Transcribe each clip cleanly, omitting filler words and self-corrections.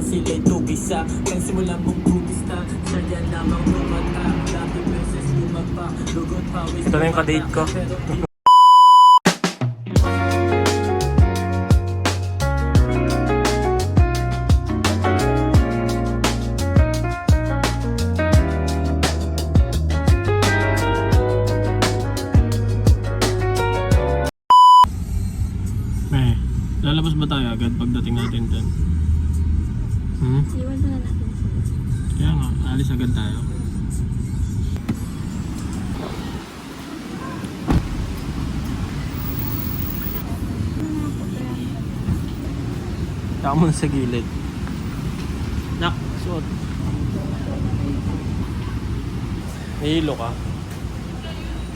sila'y tugisa. Kang simula mong kumista, sadya lamang tumata. Dati beses lumagpa, lugot pawis. Ito na yung kadate ko. Lalabas ba tayo agad pagdating natin dun? Iwan na natin sila. Kaya nga, alis agad tayo. Taka mo na sa gilid. Nak, suot. Nahilo ka?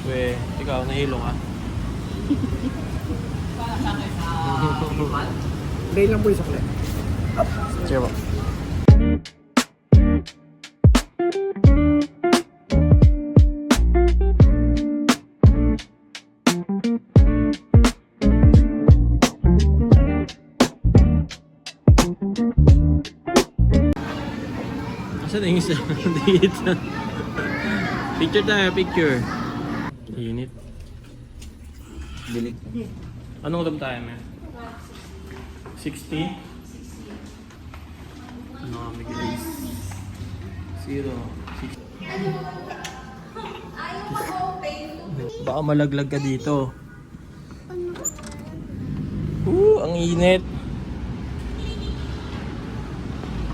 We, ikaw, nahilo ka? Dahil lang po yung sakli. Sige po. Asan yung isa? Dito. Picture tayo, picture. Init. Bilik. Anong room tayo, man? 60? Ano kami guys? 0, 60. Baka malaglag ka dito. Ang init.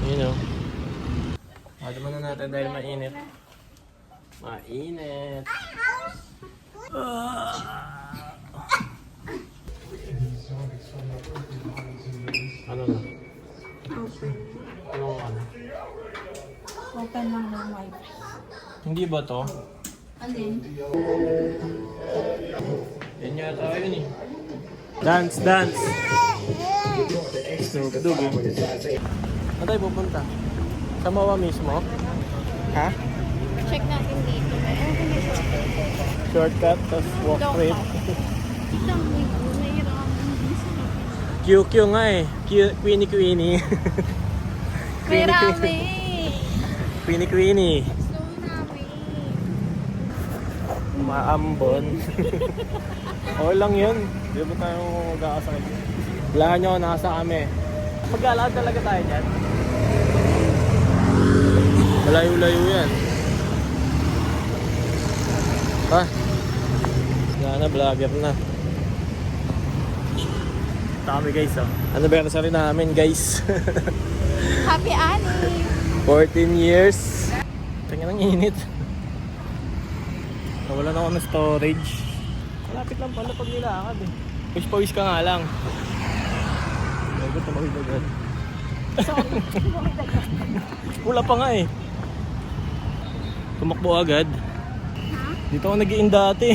Ayun o. Pwede mo na natin dahil mainit. Mainit. Ano na? Open. Ano ano? Open lang ng wifi. Hindi ba to? Alin? Yan yata yun eh. Dance, dance! Dugdug eh. Saan tayo pupunta? Sa Mawa mismo? Ha? Check natin dito. Shortcut, tapos walk straight. Isang QQ nga eh. Queenie Queenie. may rami. Queenie Queenie. Gusto namin. Maambon. Okay lang yun. Di ba tayo magkakasakit? Wala nyo, nasa kami. Maglalakad talaga tayo dyan. Malayo-layo yan. Ha? Wala na, vlogger na. Kami guys, oh. Anniversary namin guys. Happy Annie! 14 years. Tingnan ang init. Nawala na ako ng storage. Malapit lang pala pag nilakad eh. Wish ka nga lang. Bago tumawid agad. Sorry, tumawid agad. Wala pa nga eh. Tumakbo agad. Dito ako nag-iin dati.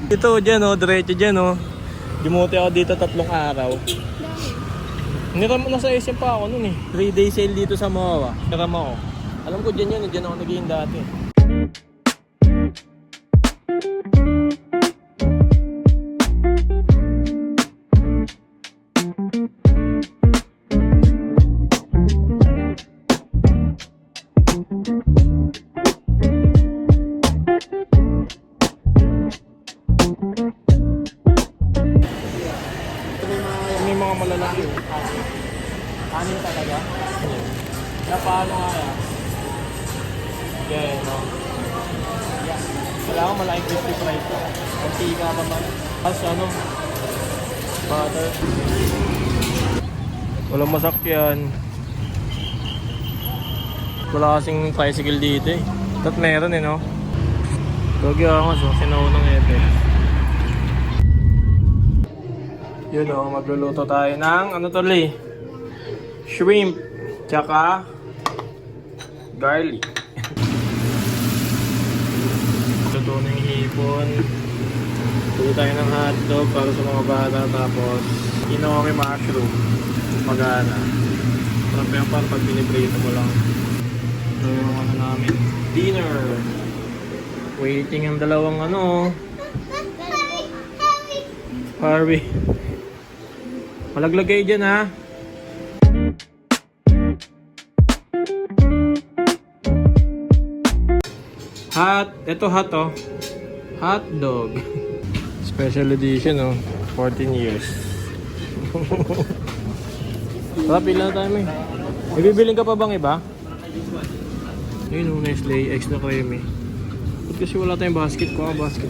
Dito dyan oh, diretso dyan oh. Dimuti ako dito 3 araw. Niram mo na sa SM pa ako nun eh. 3-day sale dito sa Mawa. Niram ako. Alam ko dyan yan, dyan ako nag-iin dati. May mga malalaki. Anin talaga. Na paano nga yan? Yeah, no? Kailangan malaking crispy fries ko. Mantika pa man. Tapos ano? Butter. Walang masakyan. Wala kasing tricycle dito eh. At meron eh, no? Gagi ako so, sinaunang ete. Yun o, magluluto tayo ng ano to li? Shrimp. Tsaka garlic. Luto na yung hipon. Luto tayo ng hotdog para sa mga bata. Tapos inomi mushroom. Magana. Sarap yung pan pag binibrito mo lang. Ito yung ano namin. Dinner. Waiting ang dalawang ano. Harvey. Malaglag kayo dyan ha. Hot. Ito hot oh. Hot dog. Special edition oh. 14 years. Tara, pila tayo may. May bibiling ka pa bang iba? Ayun oh, Nestle X na creamy. Ba't kasi wala tayong basket? Kuha ka basket.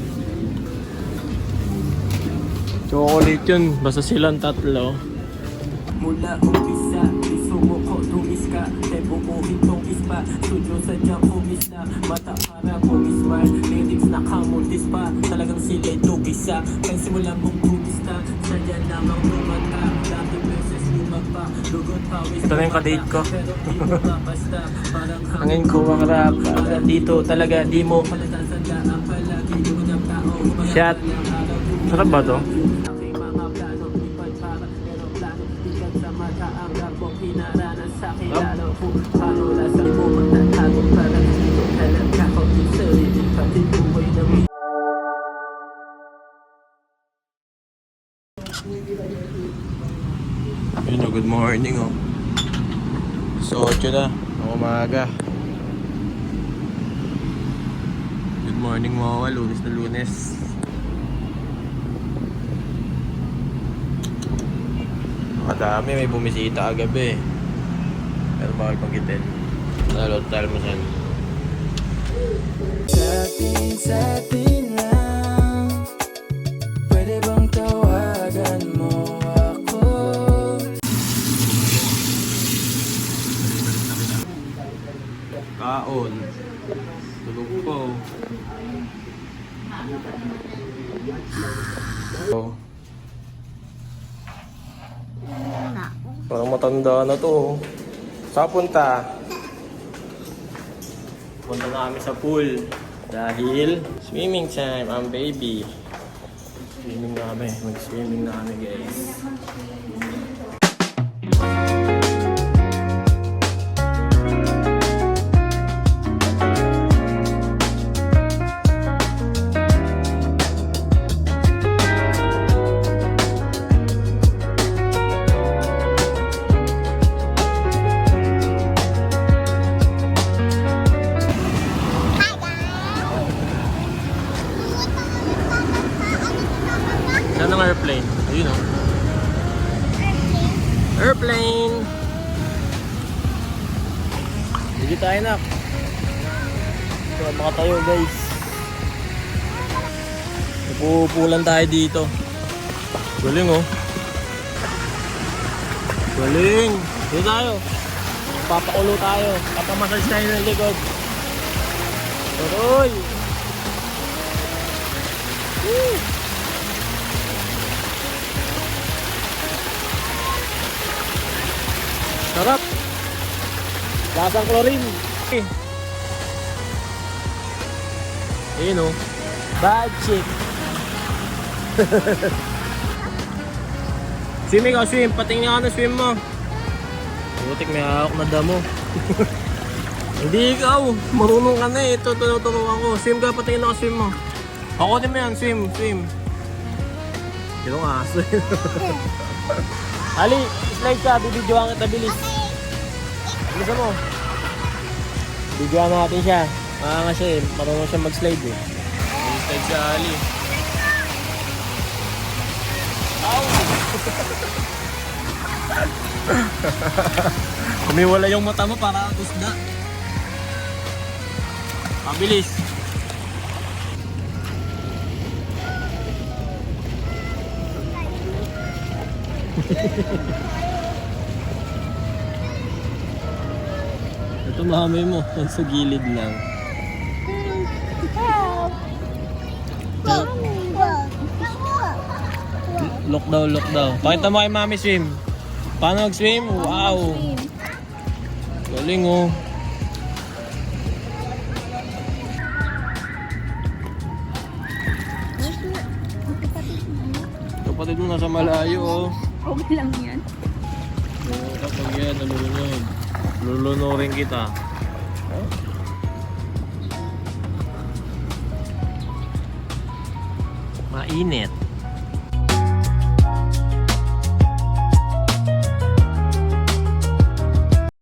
Chocolate yun. Basta silang tatlo. Mula umpisa, isumuko, tumis ka Tebuuhin tong ispa, studio sadyang kumis na Mata para kumismile, lyrics nakamutis pa Talagang sila'y tugisa, kaya simula mong kumista Sadya lamang lumata, dati beses lumagpa Lugot pawis Ito na yung kadate ko. Pero di mo mabasta, parang Hangin ko ang rap. Dito talaga, di mo. Palatasandaan palagi, yung ng tao Shot. Sarap ba to? Aking mga plano, ipad para pero plano Bigat sa mata ang rapong pinaranas sa akin lalo Paano lasa mo magtatago para dito talaga ako sarili Pati buhay na may Yun oh, good morning oh. So, 8 na. Ang umaga. Good morning mga lunes na lunes. Madami, may bumisita agabi. Pero bakit panggitin? Nalot tayo mo saan. Sa atin lang Pwede bang tawagan mo ako? Kaon. Tulog po. Oh. Parang matanda na to. Saan punta? Punta na kami sa pool. Dahil swimming time ang baby. Swimming na kami. Mag-swimming na kami guys. Saan ang airplane? Ayun oh. Airplane! Hindi tayo nak. So, makatayo guys. Napupulan tayo dito. Galing oh. Galing! Dito tayo. Papakulo tayo. Papamassage tayo ng likod. Tuloy! Woo! Sarap! Lasang chlorine! Ayun o. Bad chick! Swim ikaw, swim! Patingin ka na swim mo! Butik, may hawak na damo. Hindi ikaw! Marunong ka na eh! Ito, tunuturuan ko. Swim ka, patingin na ka swim mo. Ako din mo yan, swim, swim. Yung aso. Ali, slide ka, bibidyoan kita bilis. Bilis mo. Bidyoan natin siya. Nga siya eh, marunong siya mag-slide eh. Mag-slide si Ali. Ow! Kumiwala yung mata mo para kusda. Mabilis. Ito mahamay mo, sa gilid lang. Look daw, look daw. Pakita mo kay mami swim. Paano mag-swim? Wow! Galing oh. Kapatid mo nasa malayo oh. Okay lang yan. Oo, kapag yan, nalulunod. Lulunurin kita. Huh? Mainit.